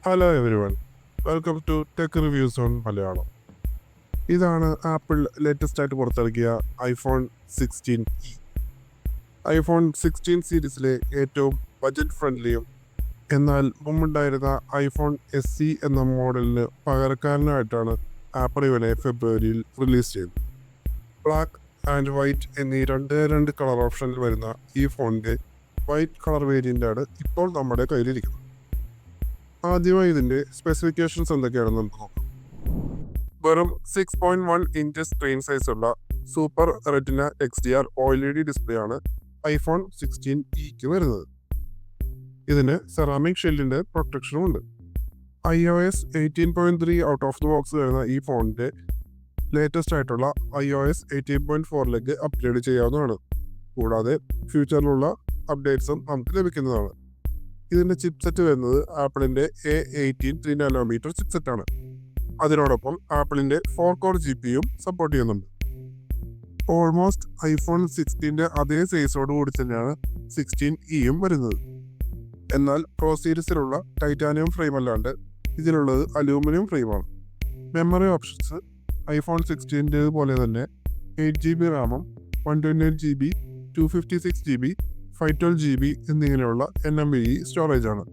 Hello everyone, welcome to tech reviews on Malayalam. ഇതാണ് Apple latest ആയിട്ട് പുറത്തിറക്കിയ ഐഫോൺ 16e. ഐഫോൺ 16 സീരീസിലെ ഏറ്റവും ബജറ്റ് ഫ്രണ്ട്ലിയും എന്നാൽ മുമ്പുണ്ടായിരുന്ന ഐഫോൺ SE എന്ന മോഡലിന് പകരക്കാരനായിട്ടാണ് ആപ്പിൾ ഇവനെ ഫെബ്രുവരിയിൽ റിലീസ് ചെയ്തത്. ബ്ലാക്ക് ആൻഡ് വൈറ്റ് എന്നീ രണ്ട് കളർ ഓപ്ഷനിൽ വരുന്ന ഈ ഫോണിൻ്റെ വൈറ്റ് കളർ വേരിയൻ്റാണ് ഇപ്പോൾ നമ്മുടെ കയ്യിലിരിക്കുന്നത്. ആദ്യമായി ഇതിൻ്റെ സ്പെസിഫിക്കേഷൻസ് എന്തൊക്കെയാണെന്ന് നമുക്ക് നോക്കാം. വെറും 6.1 ഇഞ്ച് സ്ക്രീൻ സൈസുള്ള super retina XDR OLED display ആണ് ഐഫോൺ 16eക്ക് വരുന്നത്. ഇതിന് സെറാമിക് ഷെല്ലിൻ്റെ പ്രൊട്ടക്ഷനും ഉണ്ട്. iOS 18.3 out of the box വരുന്ന ഈ ഫോണിൻ്റെ ലേറ്റസ്റ്റ് ആയിട്ടുള്ള iOS 18.4ലേക്ക് അപ്ഗ്രേഡ് ചെയ്യാവുന്നതാണ്. കൂടാതെ ഫ്യൂച്ചറിലുള്ള അപ്ഡേറ്റ്സും നമുക്ക് ലഭിക്കുന്നതാണ്. ഇതിൻ്റെ ചിപ്സെറ്റ് വരുന്നത് ആപ്പിളിൻ്റെ A18 3nm ചിപ്സെറ്റാണ്. അതിനോടൊപ്പം ആപ്പിളിൻ്റെ 4 കോർ GPUയും സപ്പോർട്ട് ചെയ്യുന്നുണ്ട്. ഓൾമോസ്റ്റ് ഐഫോൺ 16ൻ്റെ അതേ സൈസോട് കൂടി തന്നെയാണ് 16eയും വരുന്നത്. എന്നാൽ പ്രോ സീരീസിലുള്ള ടൈറ്റാനിയം ഫ്രെയിം അല്ലാണ്ട് ഇതിലുള്ളത് അലൂമിനിയം ഫ്രെയിമാണ്. മെമ്മറി ഓപ്ഷൻസ് ഐഫോൺ 16ൻ്റെ പോലെ തന്നെ 8GB റാമും 128GB 256GB 512GB എന്നിങ്ങനെയുള്ള NVMe സ്റ്റോറേജാണ്.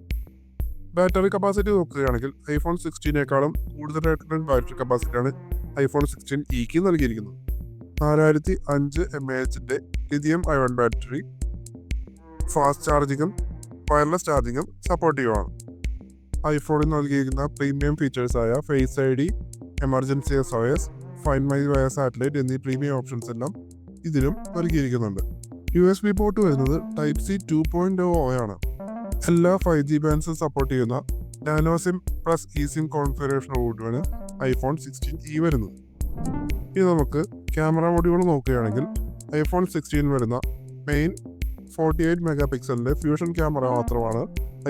ബാറ്ററി കപ്പാസിറ്റി നോക്കുകയാണെങ്കിൽ ഐഫോൺ 16നേക്കാളും കൂടുതലായിട്ടുള്ള ബാറ്ററി കപ്പാസിറ്റിയാണ് ഐഫോൺ 16eക്ക് നൽകിയിരിക്കുന്നത്. 4005 mAhൻ്റെ ലിഥിയം അയോൺ ബാറ്ററി ഫാസ്റ്റ് ചാർജിങ്ങും വയർലെസ് ചാർജിങ്ങും സപ്പോർട്ടീവാണ്. ഐഫോണിൽ നൽകിയിരിക്കുന്ന പ്രീമിയം ഫീച്ചേഴ്സായ face ID, emergency SOS, find my via satellite എന്നീ പ്രീമിയം ഓപ്ഷൻസ് എല്ലാം ഇതിലും നൽകിയിരിക്കുന്നുണ്ട്. USB പോർട്ട് വരുന്നത് Type C 2.0 ആണ്. എല്ലാ 5G ബാൻഡ്സും സപ്പോർട്ട് ചെയ്യുന്ന നാനോ സിം പ്ലസ് eSIM കോൺഫിഗറേഷനോടുകൂടിയാണ് ഐഫോൺ 16e വരുന്നത്. ഇനി നമുക്ക് ക്യാമറ മോഡുകൾ നോക്കുകയാണെങ്കിൽ ഐഫോൺ 16 വരുന്ന മെയിൻ 48 മെഗാപിക്സലിൻ്റെ ഫ്യൂഷൻ ക്യാമറ മാത്രമാണ്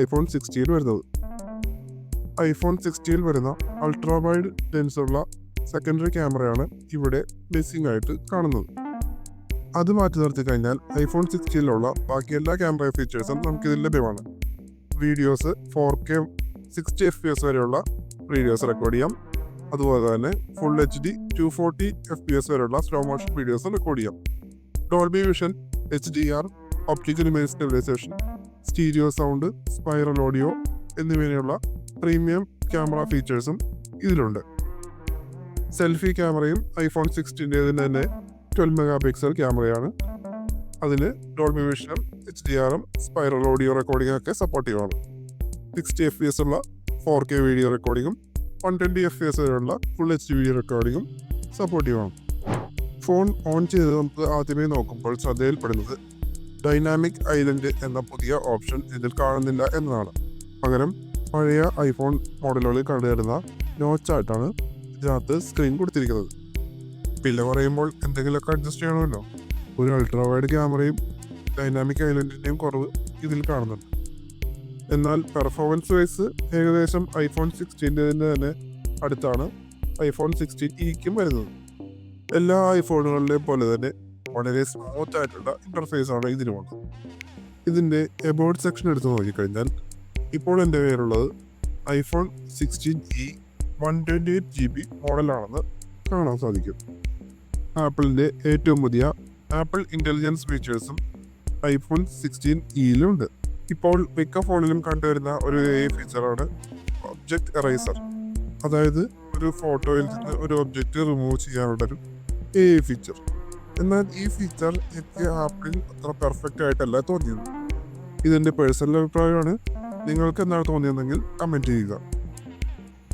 ഐഫോൺ 16 വരുന്നത്. ഐഫോൺ 16 വരുന്ന അൾട്രാ വൈഡ് ലെൻസുള്ള സെക്കൻഡറി ക്യാമറയാണ് ഇവിടെ മിസ്സിംഗ് ആയിട്ട് കാണുന്നത്. അത് മാറ്റി നിർത്തി കഴിഞ്ഞാൽ ഐഫോൺ 16ലുള്ള ബാക്കി എല്ലാ ക്യാമറ ഫീച്ചേഴ്സും നമുക്കിതിൽ ലഭ്യമാണ്. വീഡിയോസ് 4K 60 FPS വരെയുള്ള വീഡിയോസ് റെക്കോർഡ് ചെയ്യാം. അതുപോലെ തന്നെ ഫുൾ HD 240 FPS വരെയുള്ള സ്ലോ മോഷൻ വീഡിയോസ് റെക്കോർഡ് ചെയ്യാം. Dolby vision, HDR, optical image stabilisation, stereo sound, spatial audio എന്നിവയുള്ള പ്രീമിയം ക്യാമറ ഫീച്ചേഴ്സും ഇതിലുണ്ട്. സെൽഫി ക്യാമറയും ഐഫോൺ 16 തന്നെ 12 മെഗാപിക്സൽ ക്യാമറയാണ്. അതിന് ഡോൾബി വിഷനും HDRും സ്പൈറൽ ഓഡിയോ റെക്കോർഡിംഗ് ഒക്കെ സപ്പോർട്ടീവാണ്. 60 FPS ഉള്ള 4K വീഡിയോ റെക്കോർഡിങ്ങും 120 FPS വരെയുള്ള ഫുൾ HD വീഡിയോ റെക്കോർഡിങ്ങും സപ്പോർട്ടീവാണ്. ഫോൺ ഓൺ ചെയ്ത് നമുക്ക് ആദ്യമേ നോക്കുമ്പോൾ ശ്രദ്ധയിൽപ്പെടുന്നത് ഡൈനാമിക് ഐലൻഡ് എന്ന പുതിയ ഓപ്ഷൻ ഇതിൽ കാണുന്നില്ല എന്നതാണ്. പകരം പഴയ ഐഫോൺ മോഡലുകളിൽ കണ്ടുവരുന്ന നോച്ചായിട്ടാണ് ഇതിനകത്ത് സ്ക്രീൻ കൊടുത്തിരിക്കുന്നത്. പിന്നെ പറയുമ്പോൾ എന്തെങ്കിലുമൊക്കെ അഡ്ജസ്റ്റ് ചെയ്യണമല്ലോ. ഒരു അൾട്രാ വൈഡ് ക്യാമറയും ഡൈനാമിക് ഐലൻഡിൻ്റെയും കുറവ് ഇതിൽ കാണുന്നുണ്ട്. എന്നാൽ പെർഫോമൻസ് വൈസ് ഏകദേശം ഐഫോൺ 16 തന്നെ അടുത്താണ് ഐഫോൺ 16eക്കും വരുന്നത്. എല്ലാ ഐഫോണുകളിലെയും പോലെ തന്നെ വളരെ സ്മൂത്ത് ആയിട്ടുള്ള ഇൻ്റർഫേസാണ് ഇതിനുമുള്ളത്. ഇതിൻ്റെ എബൌട്ട് സെക്ഷൻ എടുത്ത് നോക്കിക്കഴിഞ്ഞാൽ ഇപ്പോൾ എൻ്റെ പേരുള്ളത് ഐഫോൺ 16e 128GB മോഡലാണെന്ന് കാണാൻ സാധിക്കും. ആപ്പിളിൻ്റെ ഏറ്റവും പുതിയ ആപ്പിൾ ഇൻ്റലിജൻസ് ഫീച്ചേഴ്സും ഐഫോൺ 16eയിലുണ്ട്. ഇപ്പോൾ മിക്ക ഫോണിലും കണ്ടുവരുന്ന ഒരു AI ഫീച്ചറാണ് ഒബ്ജക്റ്റ് എറൈസർ. അതായത് ഒരു ഫോട്ടോയിൽ നിന്ന് ഒരു ഒബ്ജക്റ്റ് റിമൂവ് ചെയ്യാനുള്ളൊരു AI ഫീച്ചർ. എന്നാൽ ഈ ഫീച്ചർ എനിക്ക് ആപ്പിളിൽ അത്ര പെർഫെക്റ്റ് ആയിട്ടല്ല തോന്നിയത്. ഇതെൻ്റെ പേഴ്സണൽ അഭിപ്രായമാണ്. നിങ്ങൾക്ക് എന്താണ് തോന്നിയതെങ്കിൽ കമൻറ്റ് ചെയ്യുക.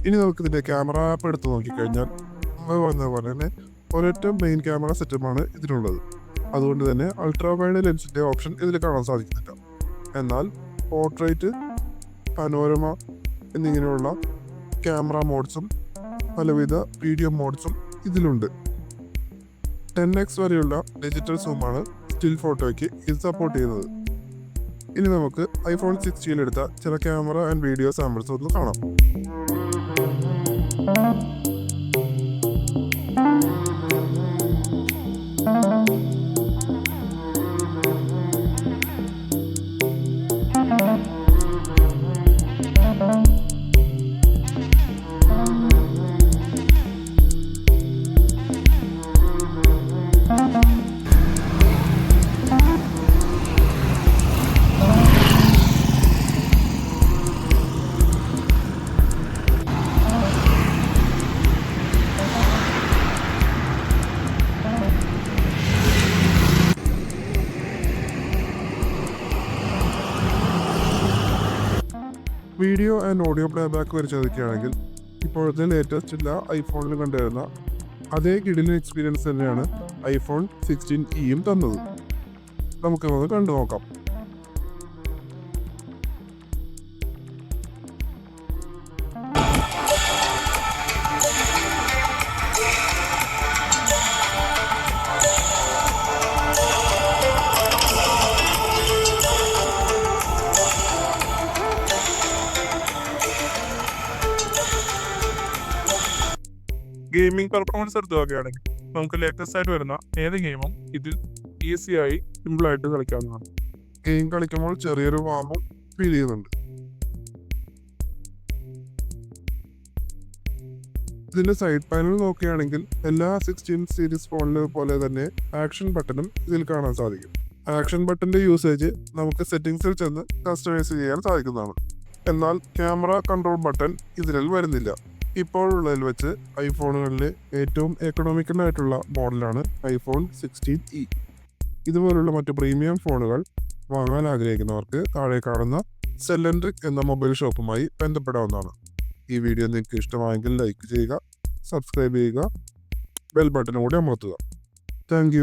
ഇനി നമുക്കിതിൻ്റെ ക്യാമറ ആപ്പ് എടുത്ത് നോക്കിക്കഴിഞ്ഞാൽ നമ്മൾ പറഞ്ഞ പോലെ തന്നെ ഒരൊറ്റ മെയിൻ ക്യാമറ സെറ്റപ്പാണ് ഇതിനുള്ളത്. അതുകൊണ്ട് തന്നെ അൾട്രാ വൈഡ് ലെൻസിൻ്റെ ഓപ്ഷൻ ഇതിൽ കാണാൻ സാധിക്കുന്നില്ല. എന്നാൽ പോർട്രേറ്റ്, പനോരമ എന്നിങ്ങനെയുള്ള ക്യാമറ മോഡ്സും പലവിധ വീഡിയോ മോഡ്സും ഇതിലുണ്ട്. 10x വരെയുള്ള ഡിജിറ്റൽ സൂമാണ് സ്റ്റിൽ ഫോട്ടോയ്ക്ക് ഇത് സപ്പോർട്ട് ചെയ്യുന്നത്. ഇനി നമുക്ക് ഐഫോൺ 16 എടുത്ത ചില ക്യാമറ ആൻഡ് വീഡിയോ സാമ്പിൾസ് ഒന്ന് കാണാം. വീഡിയോ ആൻഡ് ഓഡിയോ പ്ലേബാക്ക് പരിശോധിക്കുകയാണെങ്കിൽ ഇപ്പോഴത്തെ ലേറ്റസ്റ്റ് എല്ലാ ഐഫോണിലും കണ്ടുവരുന്ന അതേ കിടിലൻ എക്സ്പീരിയൻസ് തന്നെയാണ് ഐഫോൺ 16 തന്നത്. നമുക്കത് കണ്ടു നോക്കാം. ഗെയിമിംഗ് പെർഫോമൻസ് എടുത്ത് നോക്കുകയാണെങ്കിൽ നമുക്ക് ലേറ്റസ്റ്റ് ആയിട്ട് വരുന്ന ഏത് ഗെയിമും ഇതിൽ ഈസിയായി സിമ്പിളായിട്ട് കളിക്കാവുന്നതാണ്. ഗെയിം കളിക്കുമ്പോൾ ചെറിയൊരു വാമും ഫീൽ ചെയ്യുന്നുണ്ട്. ഇതിന്റെ സൈഡ് പാനൽ നോക്കുകയാണെങ്കിൽ എല്ലാ 16 സീരീസ് ഫോണിലെ പോലെ തന്നെ ആക്ഷൻ ബട്ടണും ഇതിൽ കാണാൻ സാധിക്കും. ആക്ഷൻ ബട്ടന്റെ യൂസേജ് നമുക്ക് സെറ്റിംഗ്സിൽ ചെന്ന് കസ്റ്റമൈസ് ചെയ്യാൻ സാധിക്കുന്നതാണ്. എന്നാൽ ക്യാമറ കൺട്രോൾ ബട്ടൺ ഇതിൽ വരുന്നില്ല. ഇപ്പോഴുള്ളതിൽ വെച്ച് ഐഫോണുകളിലെ ഏറ്റവും എക്കണോമിക്കൽ ആയിട്ടുള്ള മോഡലാണ് ഐഫോൺ 16 ഇതുപോലുള്ള മറ്റു പ്രീമിയം ഫോണുകൾ വാങ്ങാൻ ആഗ്രഹിക്കുന്നവർക്ക് താഴെ കാണുന്ന സെല്ലൻട്രിക് എന്ന മൊബൈൽ ഷോപ്പുമായി ബന്ധപ്പെടാവുന്നതാണ്. ഈ വീഡിയോ നിങ്ങൾക്ക് ഇഷ്ടമായെങ്കിൽ ലൈക്ക് ചെയ്യുക, സബ്സ്ക്രൈബ് ചെയ്യുക, ബെൽ ബട്ടൺ കൂടി അമർത്തുക. താങ്ക്